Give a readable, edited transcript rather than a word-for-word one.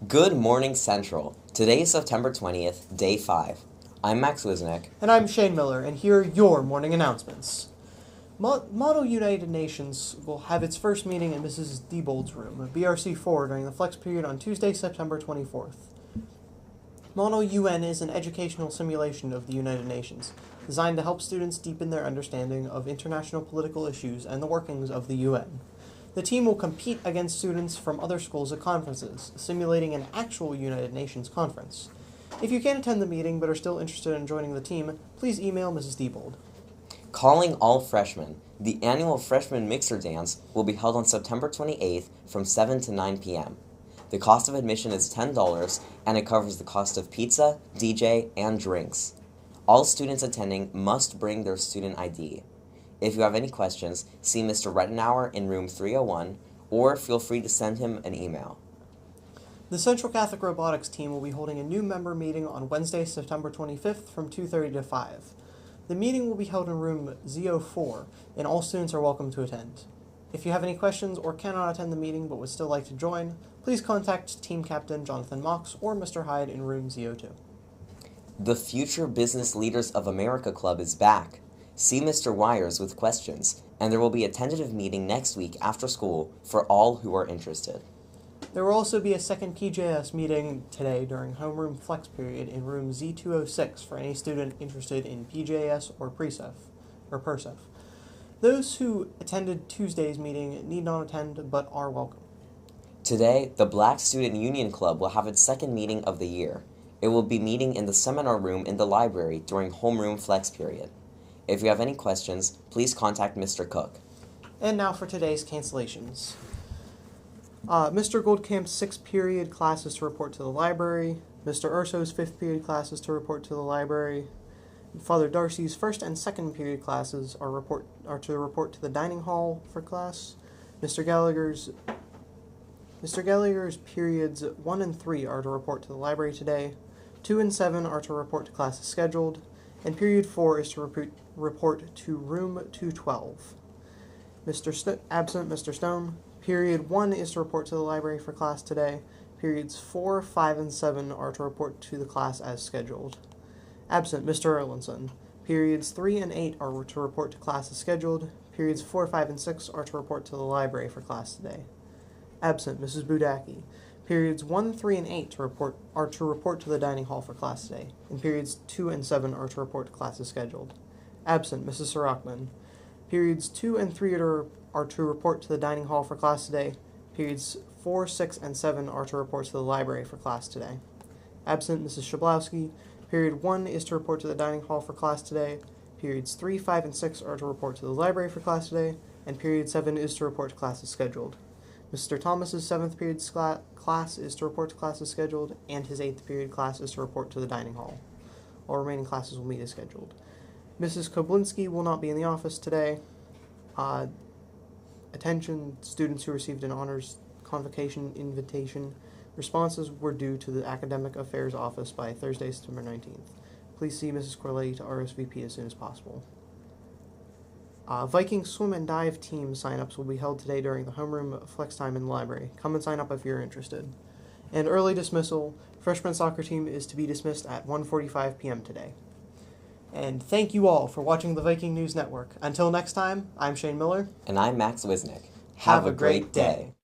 Good morning, Central. Today is September 20th, day 5. I'm Max Wisnick. And I'm Shane Miller, and here are your morning announcements. Model United Nations will have its first meeting in Mrs. Diebold's room, BRC4, during the flex period on Tuesday, September 24th. Model UN is an educational simulation of the United Nations, designed to help students deepen their understanding of international political issues and the workings of the UN. The team will compete against students from other schools at conferences, simulating an actual United Nations conference. If you can't attend the meeting but are still interested in joining the team, please email Mrs. Diebold. Calling all freshmen. The annual Freshman Mixer Dance will be held on September 28th from 7 to 9 p.m. The cost of admission is $10, and it covers the cost of pizza, DJ, and drinks. All students attending must bring their student ID. If you have any questions, see Mr. Rettenauer in room 301, or feel free to send him an email. The Central Catholic Robotics team will be holding a new member meeting on Wednesday, September 25th from 2:30 to 5. The meeting will be held in room Z04, and all students are welcome to attend. If you have any questions or cannot attend the meeting but would still like to join, please contact Team Captain Jonathan Mox or Mr. Hyde in room Z02. The Future Business Leaders of America Club is back. See Mr. Wires with questions, and there will be a tentative meeting next week after school for all who are interested. There will also be a second PJS meeting today during homeroom flex period in room Z206 for any student interested in PJS or PERSEF. Those who attended Tuesday's meeting need not attend but are welcome. Today, the Black Student Union Club will have its second meeting of the year. It will be meeting in the seminar room in the library during homeroom flex period. If you have any questions, please contact Mr. Cook. And now for today's cancellations. Mr. Goldcamp's 6th period class is to report to the library. Mr. Urso's 5th period class is to report to the library. Father Darcy's 1st and 2nd period classes are to report to the dining hall for class. Mr. Gallagher's periods 1 and 3 are to report to the library today. 2 and 7 are to report to classes scheduled. And period 4 is to report to room 212. Absent Mr. Stone. Period 1 is to report to the library for class today. Periods 4, 5, and 7 are to report to the class as scheduled. Absent Mr. Erlinson. Periods 3 and 8 are to report to class as scheduled. Periods 4, 5, and 6 are to report to the library for class today. Absent Mrs. Budacki. Periods 1, 3, and 8 are to report to the dining hall for class today, and periods 2 and 7 are to report to class as scheduled. Absent Mrs. Sarachman. Periods 2 and 3 are to report to the dining hall for class today. Periods 4, 6, and 7 are to report to the library for class today. Absent Mrs. Shablowski. Period 1 is to report to the dining hall for class today. Periods 3, 5, and 6 are to report to the library for class today, and period 7 is to report to class as scheduled. Mr. Thomas's 7th period class is to report to class as scheduled, and his 8th period class is to report to the dining hall. All remaining classes will meet as scheduled. Mrs. Koblinski will not be in the office today. Attention, students who received an honors convocation invitation. Responses were due to the Academic Affairs Office by Thursday, September 19th. Please see Mrs. Corletti to RSVP as soon as possible. Viking swim and dive team sign-ups will be held today during the homeroom flex time in the library. Come and sign up if you're interested. And early dismissal, freshman soccer team is to be dismissed at 1:45 p.m. today. And thank you all for watching the Viking News Network. Until next time, I'm Shane Miller. And I'm Max Wisnick. Have a great day.